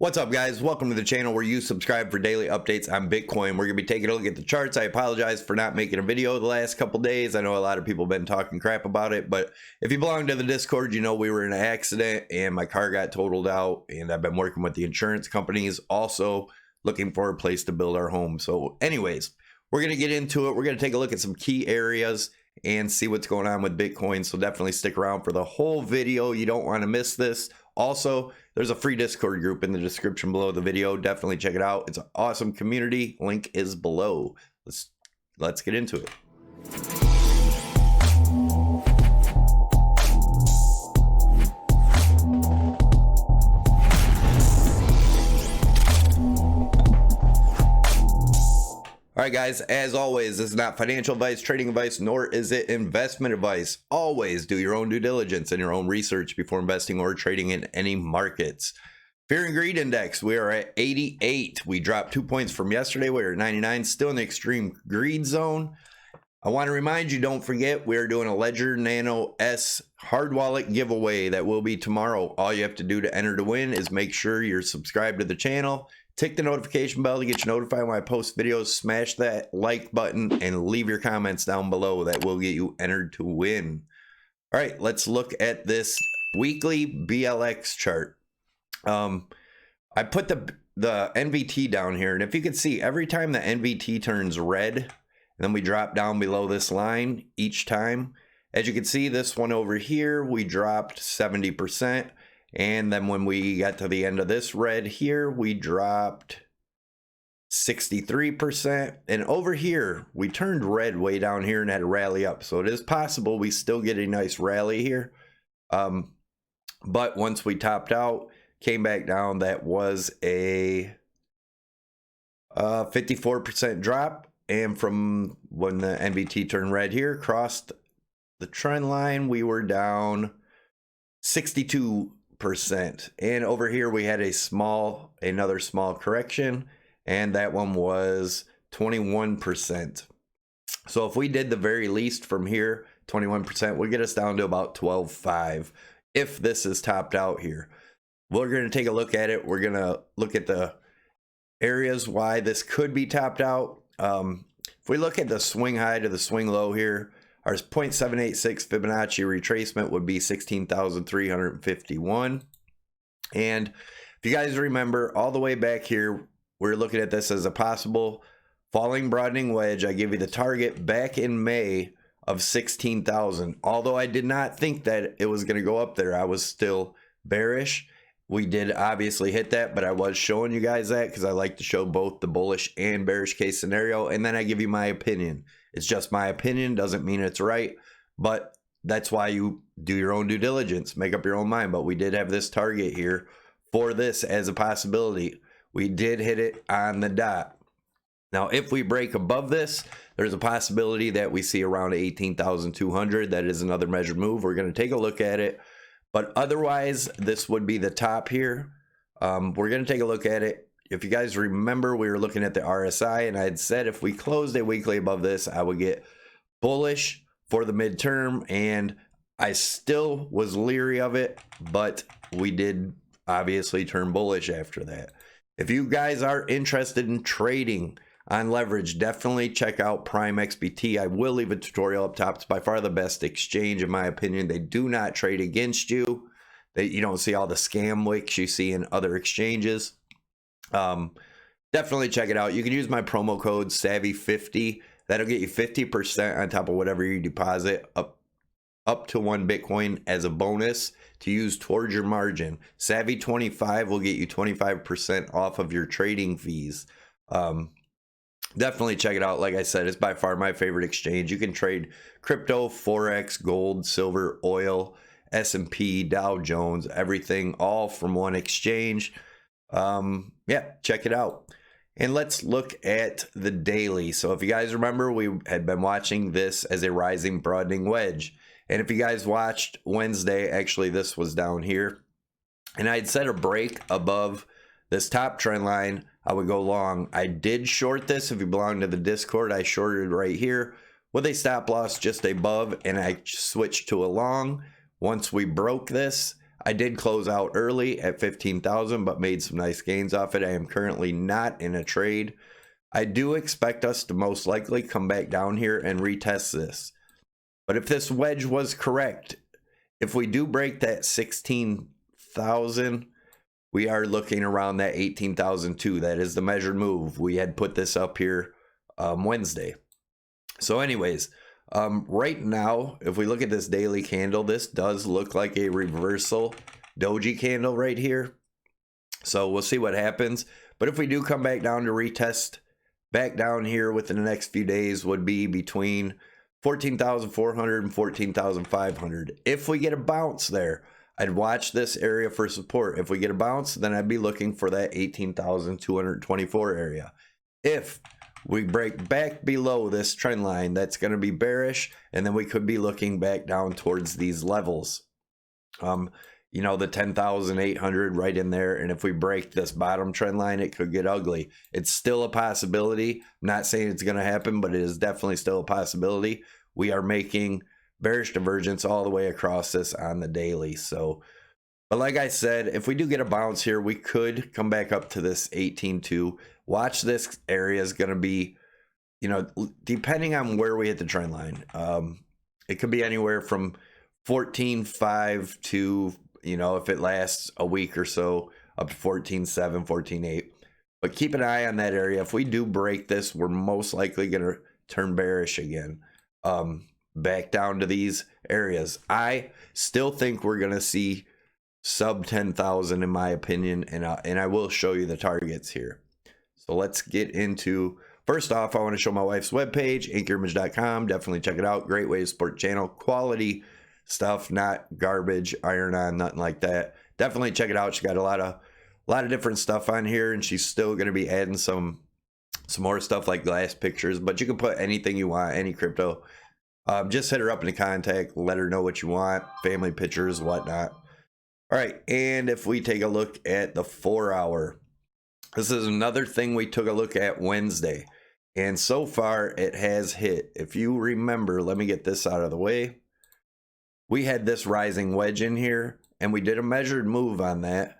What's up, guys? Welcome to the channel where you subscribe for daily updates on Bitcoin. We're going to be taking a look at the charts. I apologize for not making a video the last couple days. I know a lot of people have been talking crap about it, but if you belong to the Discord, you know we were in an accident and my car got totaled out, and I've been working with the insurance companies, also looking for a place to build our home. So anyways, we're going to get into it. We're going to take a look at some key areas and see what's going on with Bitcoin. So definitely stick around for the whole video. You don't want to miss this. Also, there's a free Discord group in the description below the video. Definitely check it out. It's an awesome community. Link is below. Let's get into it. All right, guys, as always, this is not financial advice, trading advice, nor is it investment advice. Always do your own due diligence and your own research before investing or trading in any markets. Fear and Greed Index, we are at 88. We dropped 2 points from yesterday. We were at 99, still in the extreme greed zone. I want to remind you, don't forget, we are doing a Ledger Nano S hard wallet giveaway that will be tomorrow. All you have to do to enter to win is make sure you're subscribed to the channel. Tick the notification bell to get you notified when I post videos. Smash that like button and leave your comments down below. That will get you entered to win. All right, let's look at this weekly BLX chart. I put the NVT down here, and if you can see, every time the NVT turns red, and then we drop down below this line each time. As you can see, this one over here, we dropped 70%. And then when we got to the end of this red here, we dropped 63%. And over here, we turned red way down here and had to rally up. So it is possible we still get a nice rally here. But once we topped out, came back down, that was a 54% drop. And from when the NVT turned red here, crossed the trend line, we were down 62%. And over here we had another small correction, and that one was 21%. So if we did the very least from here, 21% would get us down to about 12.5 if this is topped out here. We're going to take a look at it. We're going to look at the areas why this could be topped out. If we look at the swing high to the swing low here, our 0.786 Fibonacci retracement would be 16,351. And if you guys remember, all the way back here, we're looking at this as a possible falling broadening wedge. I gave you the target back in May of 16,000. Although I did not think that it was going to go up there, I was still bearish. We did obviously hit that, but I was showing you guys that because I like to show both the bullish and bearish case scenario, and then I give you my opinion. It's just my opinion, doesn't mean it's right, but that's why you do your own due diligence, make up your own mind. But we did have this target here for this as a possibility. We did hit it on the dot. Now, if we break above this, there's a possibility that we see around 18,200. That is another measured move. We're going to take a look at it. But otherwise, this would be the top here. We're going to take a look at it. If you guys remember, we were looking at the RSI, and I had said if we closed a weekly above this, I would get bullish for the midterm, and I still was leery of it, but we did obviously turn bullish after that. If you guys are interested in trading on leverage, definitely check out Prime XBT. I will leave a tutorial up top. It's by far the best exchange, in my opinion. They do not trade against you. You don't see all the scam wicks you see in other exchanges. Definitely check it out. You can use my promo code Savy50. That'll get you 50% on top of whatever you deposit, up to 1 Bitcoin as a bonus to use towards your margin. Savy25 will get you 25% off of your trading fees. Definitely check it out. Like I said, it's by far my favorite exchange. You can trade crypto, forex, gold, silver, oil, S&P, Dow Jones, everything, all from one exchange. Yeah, check it out. And let's look at the daily. So if you guys remember, we had been watching this as a rising broadening wedge. And if you guys watched Wednesday, actually this was down here, and I had set a break above this top trend line, I would go long. I did short this. If you belong to the Discord, I shorted right here with a stop loss just above, and I switched to a long. Once we broke this, I did close out early at 15,000, but made some nice gains off it. I am currently not in a trade. I do expect us to most likely come back down here and retest this. But if this wedge was correct, if we do break that 16,000, we are looking around that 18,002. That is the measured move. We had put this up here Wednesday. So anyways, right now, if we look at this daily candle, this does look like a reversal doji candle right here. So we'll see what happens. But if we do come back down to retest back down here within the next few days, would be between 14,400 and 14,500. If we get a bounce there, I'd watch this area for support. If we get a bounce, then I'd be looking for that 18,224 area. If we break back below this trend line, that's going to be bearish, and then we could be looking back down towards these levels. You know, the 10,800 right in there, and if we break this bottom trend line, it could get ugly. It's still a possibility. I'm not saying it's going to happen, but it is definitely still a possibility. We are making bearish divergence all the way across this on the daily. So, but like I said, if we do get a bounce here, we could come back up to this 18.2. Watch, this area is going to be, you know, depending on where we hit the trend line. It could be anywhere from 14.5 to, you know, if it lasts a week or so, up to 14.7, 14.8. But keep an eye on that area. If we do break this, we're most likely going to turn bearish again. Back down to these areas. I still think we're going to see sub 10,000 in my opinion, and I will show you the targets here. So let's get into, first off, I want to show my wife's webpage, anchorimage.com. Definitely check it out. Great way to support the channel. Quality stuff, not garbage, iron on, nothing like that. Definitely check it out. She got a lot of different stuff on here, and she's still going to be adding some more stuff like glass pictures, but you can put anything you want, any crypto. Just hit her up in the contact, let her know what you want, family pictures, whatnot. All right, and if we take a look at the 4 hour, this is another thing we took a look at Wednesday, and so far it has hit. If you remember, let me get this out of the way. We had this rising wedge in here, and we did a measured move on that.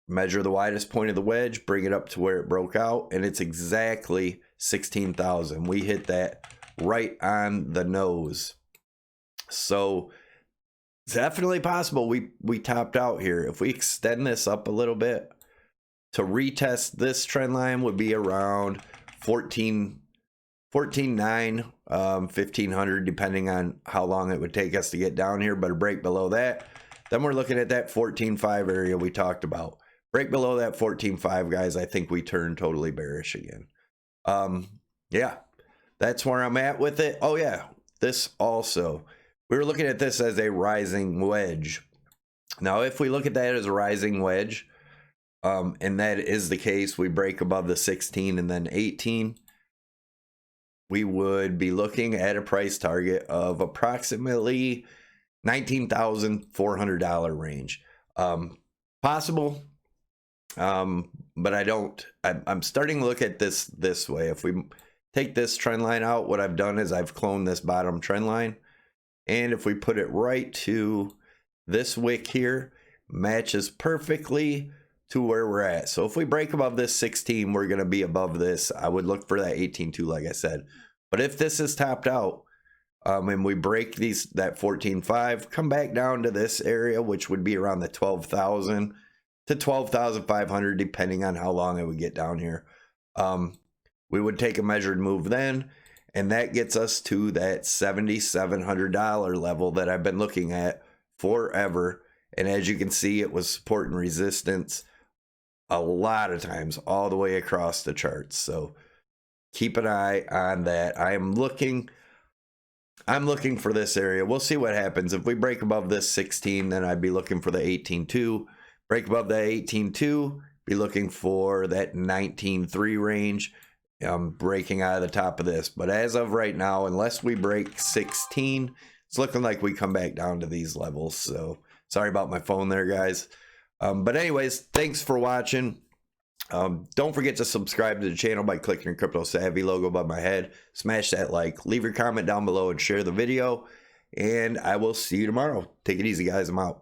Measure the widest point of the wedge, bring it up to where it broke out, and it's exactly 16,000. We hit that right on the nose. So definitely possible we topped out here. If we extend this up a little bit to retest this trend line, would be around 14.9, 1500, depending on how long it would take us to get down here. But a break below that, then we're looking at that 14.5 area we talked about. Break below that 14.5, guys, I think we turn totally bearish again. Yeah, that's where I'm at with it. Oh yeah, this also, we were looking at this as a rising wedge. Now, if we look at that as a rising wedge, and that is the case, we break above the 16 and then 18, we would be looking at a price target of approximately $19,400 range. Possible, but I'm starting to look at this way. If we take this trend line out, what I've done is I've cloned this bottom trend line, and if we put it right to this wick here, matches perfectly to where we're at. So if we break above this 16, we're going to be above this. I would look for that 18.2, like I said. But if this is topped out, and we break that 14.5, come back down to this area, which would be around the 12,000 to 12,500, depending on how long it would get down here. We would take a measured move then, and that gets us to that $7,700 level that I've been looking at forever. And as you can see, it was support and resistance a lot of times all the way across the charts. So keep an eye on that. I'm looking for this area. We'll see what happens. If we break above this 16, then I'd be looking for the 18.2. Break above that 18.2, be looking for that 19.3 range. Breaking out of the top of this. But as of right now, unless we break 16, it's looking like we come back down to these levels. So sorry about my phone there, guys. But anyways, thanks for watching. Don't forget to subscribe to the channel by clicking your Crypto Savvy logo above my head. Smash that like, leave your comment down below, and share the video. And I will see you tomorrow. Take it easy, guys. I'm out.